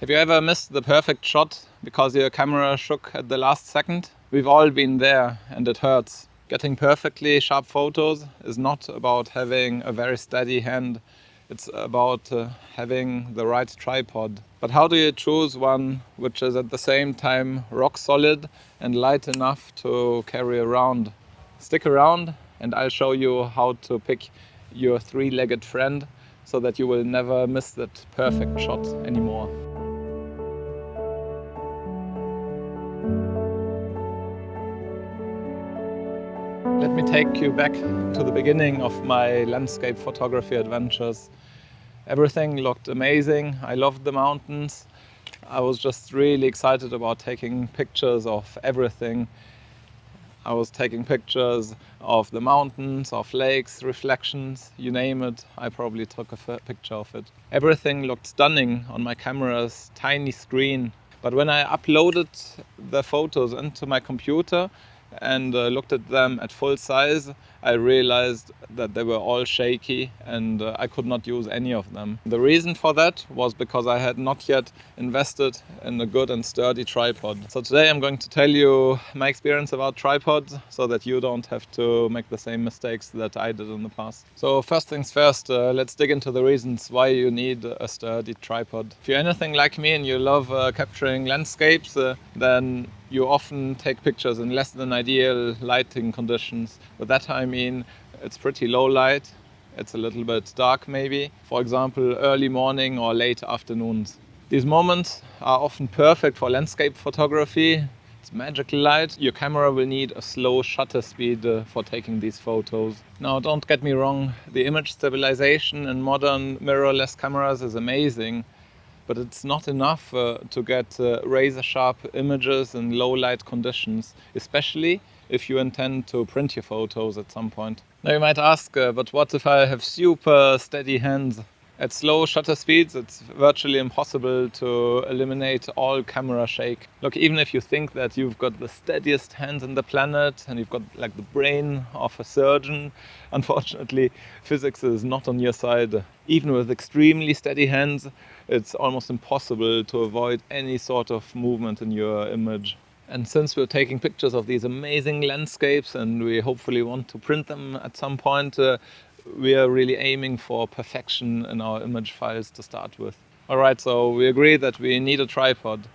Have you ever missed the perfect shot because your camera shook at the last second? We've all been there and it hurts. Getting perfectly sharp photos is not about having a very steady hand. It's about having the right tripod. But how do you choose one which is at the same time rock solid and light enough to carry around? Stick around and I'll show you how to pick your three-legged friend so that you will never miss that perfect shot anymore. Let me take you back to the beginning of my landscape photography adventures. Everything looked amazing. I loved the mountains. I was just really excited about taking pictures of everything. I was taking pictures of the mountains, of lakes, reflections, you name it. I probably took a picture of it. Everything looked stunning on my camera's tiny screen. But when I uploaded the photos into my computer and looked at them at full size, I realized that they were all shaky and I could not use any of them. The reason for that was because I had not yet invested in a good and sturdy tripod. So today I'm going to tell you my experience about tripods so that you don't have to make the same mistakes that I did in the past. So first things first, let's dig into the reasons why you need a sturdy tripod. If you're anything like me and you love capturing landscapes, then you often take pictures in less than ideal lighting conditions. With that I mean it's pretty low light, it's a little bit dark maybe. For example, early morning or late afternoons. These moments are often perfect for landscape photography. It's magical light. Your camera will need a slow shutter speed for taking these photos. Now don't get me wrong, the image stabilization in modern mirrorless cameras is amazing. But it's not enough to get razor-sharp images in low-light conditions, especially if you intend to print your photos at some point. Now you might ask, but what if I have super steady hands? At slow shutter speeds, it's virtually impossible to eliminate all camera shake. Look, even if you think that you've got the steadiest hands in the planet and you've got like the brain of a surgeon, unfortunately, physics is not on your side. Even with extremely steady hands, it's almost impossible to avoid any sort of movement in your image. And since we're taking pictures of these amazing landscapes and we hopefully want to print them at some point, we are really aiming for perfection in our image files to start with. Alright, so we agree that we need a tripod.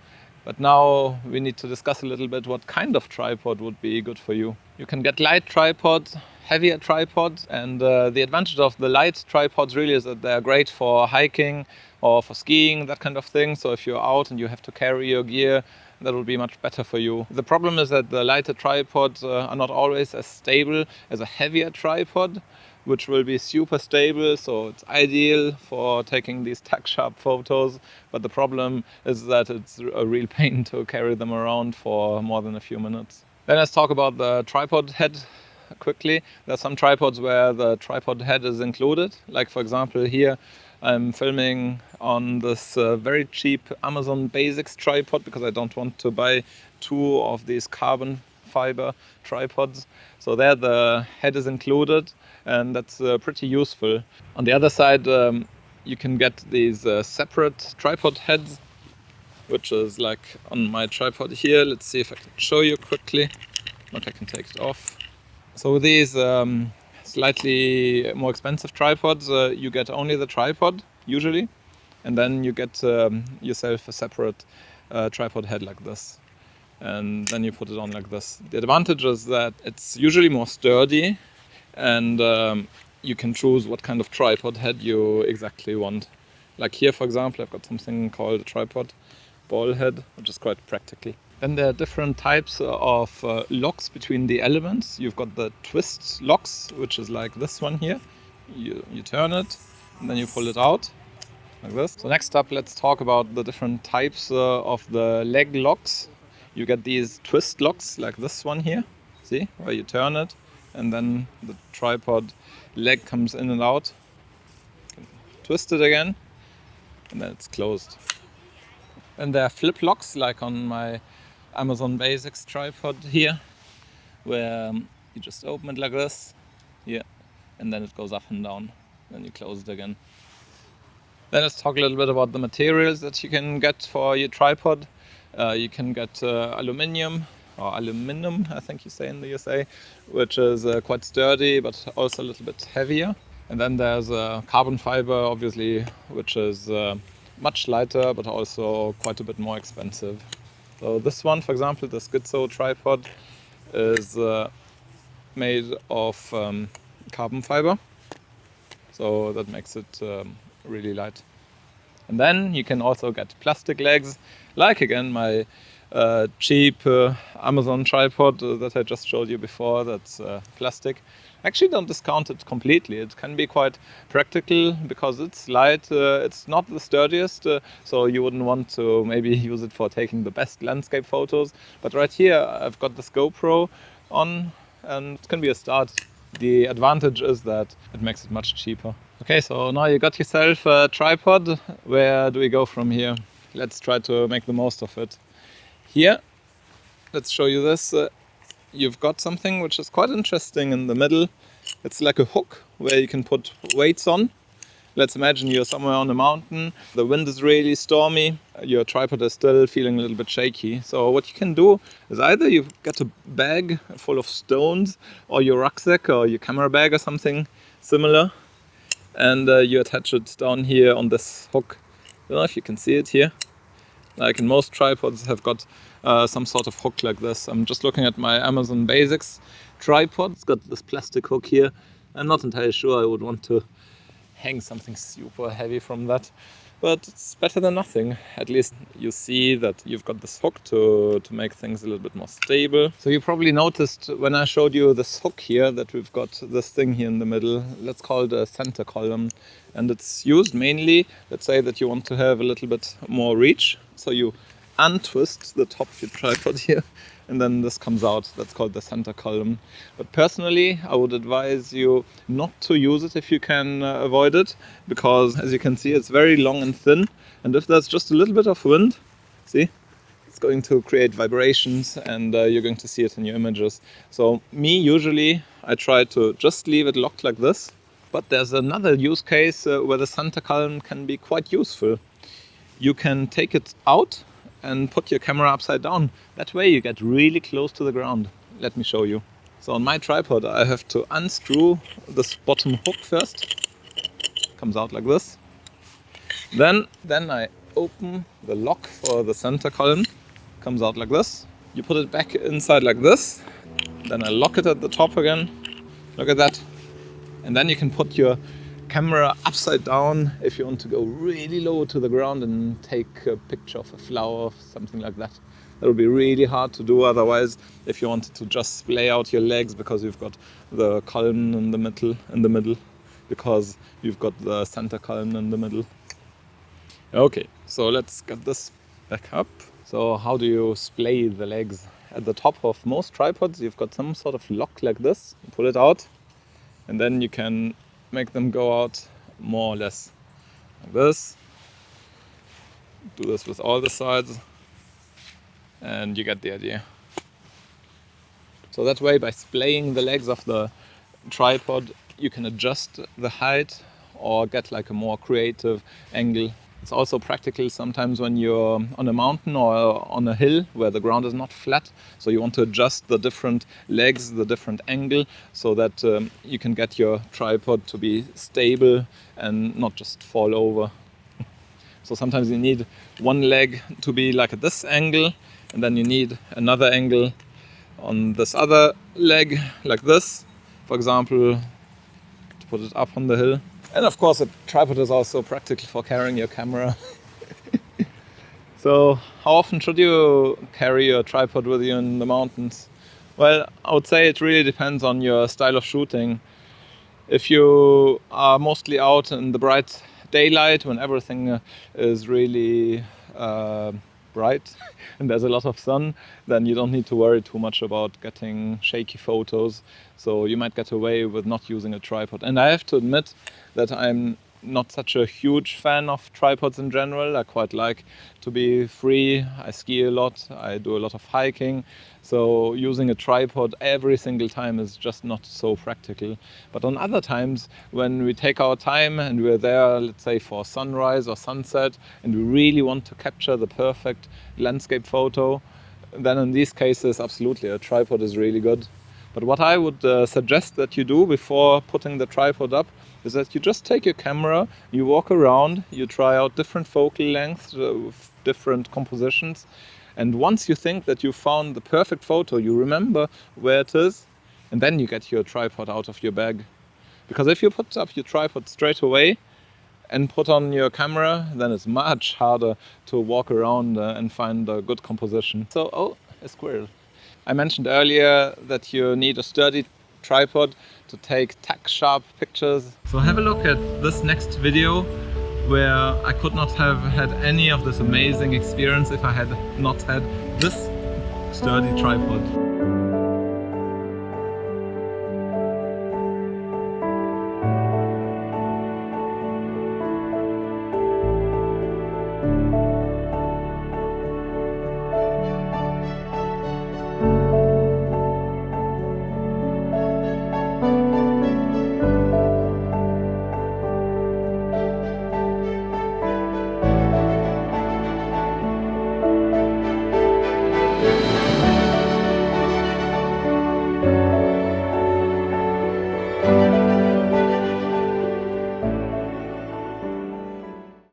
But now we need to discuss a little bit what kind of tripod would be good for you. You can get light tripods, heavier tripods, and the advantage of the light tripods really is that they're great for hiking or for skiing, that kind of thing. So if you're out and you have to carry your gear, that will be much better for you. The problem is that the lighter tripods are not always as stable as a heavier tripod, which will be super stable, so it's ideal for taking these tack-sharp photos. But the problem is that it's a real pain to carry them around for more than a few minutes. Then let's talk about the tripod head quickly. There are some tripods where the tripod head is included. Like for example here, I'm filming on this very cheap Amazon Basics tripod because I don't want to buy two of these carbon fiber tripods. So there the head is included and that's pretty useful. On the other side, you can get these separate tripod heads, which is like on my tripod here. Let's see if I can show you quickly. Look, I can take it off. So with these slightly more expensive tripods, you get only the tripod usually, and then you get yourself a separate tripod head like this, and then you put it on like this. The advantage is that it's usually more sturdy, and you can choose what kind of tripod head you exactly want. Like here, for example, I've got something called a tripod ball head, which is quite practical. Then there are different types of locks between the elements. You've got the twist locks, which is like this one here. You turn it and then you pull it out like this. So next up, let's talk about the different types of the leg locks. You get these twist locks like this one here. See, where you turn it and then the tripod leg comes in and out. Twist it again and then it's closed. And there are flip locks like on my Amazon Basics tripod here, where you just open it like this, here, and then it goes up and down. Then you close it again. Then let's talk a little bit about the materials that you can get for your tripod. You can get aluminium, or aluminum, I think you say in the USA, which is quite sturdy but also a little bit heavier. And then there's carbon fiber, obviously, which is much lighter but also quite a bit more expensive. So this one, for example, the Schizo tripod, is made of carbon fiber, so that makes it really light. And then you can also get plastic legs, like again my cheap Amazon tripod that I just showed you before, that's plastic. Actually, don't discount it completely. It can be quite practical because it's light. It's not the sturdiest, so you wouldn't want to maybe use it for taking the best landscape photos. But right here, I've got this GoPro on, and it can be a start. The advantage is that it makes it much cheaper. Okay, so now you got yourself a tripod. Where do we go from here? Let's try to make the most of it. Here, let's show you this. You've got something which is quite interesting in the middle. It's like a hook where you can put weights on. Let's imagine you're somewhere on a mountain, the wind is really stormy, your tripod is still feeling a little bit shaky. So what you can do is either you get a bag full of stones, or your rucksack or your camera bag or something similar, and you attach it down here on this hook. I don't know if you can see it here. Like in most tripods have got some sort of hook like this. I'm just looking at my Amazon Basics tripod. It's got this plastic hook here. I'm not entirely sure I would want to hang something super heavy from that, but it's better than nothing. At least you see that you've got this hook to make things a little bit more stable. So you probably noticed when I showed you this hook here that we've got this thing here in the middle. Let's call it a center column, and it's used mainly, let's say that you want to have a little bit more reach, so you untwist the top of your tripod here, and then this comes out. That's called the center column. But personally, I would advise you not to use it if you can avoid it, because as you can see, it's very long and thin, and if there's just a little bit of wind, see, it's going to create vibrations, and you're going to see it in your images. So me, usually, I try to just leave it locked like this. But there's another use case where the center column can be quite useful. You can take it out and put your camera upside down. That way you get really close to the ground. Let me show you. So on my tripod I have to unscrew this bottom hook first. Comes out like this. Then I open the lock for the center column. Comes out like this. You put it back inside like this. Then I lock it at the top again. Look at that. And then you can put your camera upside down if you want to go really low to the ground and take a picture of a flower or something like that. That would be really hard to do otherwise if you wanted to just splay out your legs, because you've got the column in the middle, because you've got the center column in the middle. Okay, so let's get this back up. So how do you splay the legs? At the top of most tripods you've got some sort of lock like this. You pull it out, and then you can make them go out more or less like this. Do this with all the sides, and you get the idea. So that way, by splaying the legs of the tripod, you can adjust the height or get like a more creative angle. It's also practical sometimes when you're on a mountain or on a hill where the ground is not flat. So you want to adjust the different legs, the different angle, so that you can get your tripod to be stable and not just fall over. So sometimes you need one leg to be like at this angle, and then you need another angle on this other leg like this, for example, to put it up on the hill. And of course, a tripod is also practical for carrying your camera. So how often should you carry your tripod with you in the mountains? Well, I would say it really depends on your style of shooting. If you are mostly out in the bright daylight when everything is really bright and there's a lot of sun, then you don't need to worry too much about getting shaky photos. So you might get away with not using a tripod. And I have to admit that I'm not such a huge fan of tripods in general. I quite like to be free. I ski a lot, I do a lot of hiking, so using a tripod every single time is just not so practical. But on other times, when we take our time and we're there, let's say for sunrise or sunset, and we really want to capture the perfect landscape photo, then in these cases, absolutely, a tripod is really good. But what I would suggest that you do before putting the tripod up is that you just take your camera, you walk around, you try out different focal lengths, different compositions, and once you think that you found the perfect photo, you remember where it is, and then you get your tripod out of your bag. Because if you put up your tripod straight away and put on your camera, then it's much harder to walk around and find a good composition. So, oh, a squirrel. I mentioned earlier that you need a sturdy tripod to take tack-sharp pictures. So have a look at this next video, where I could not have had any of this amazing experience if I had not had this sturdy tripod.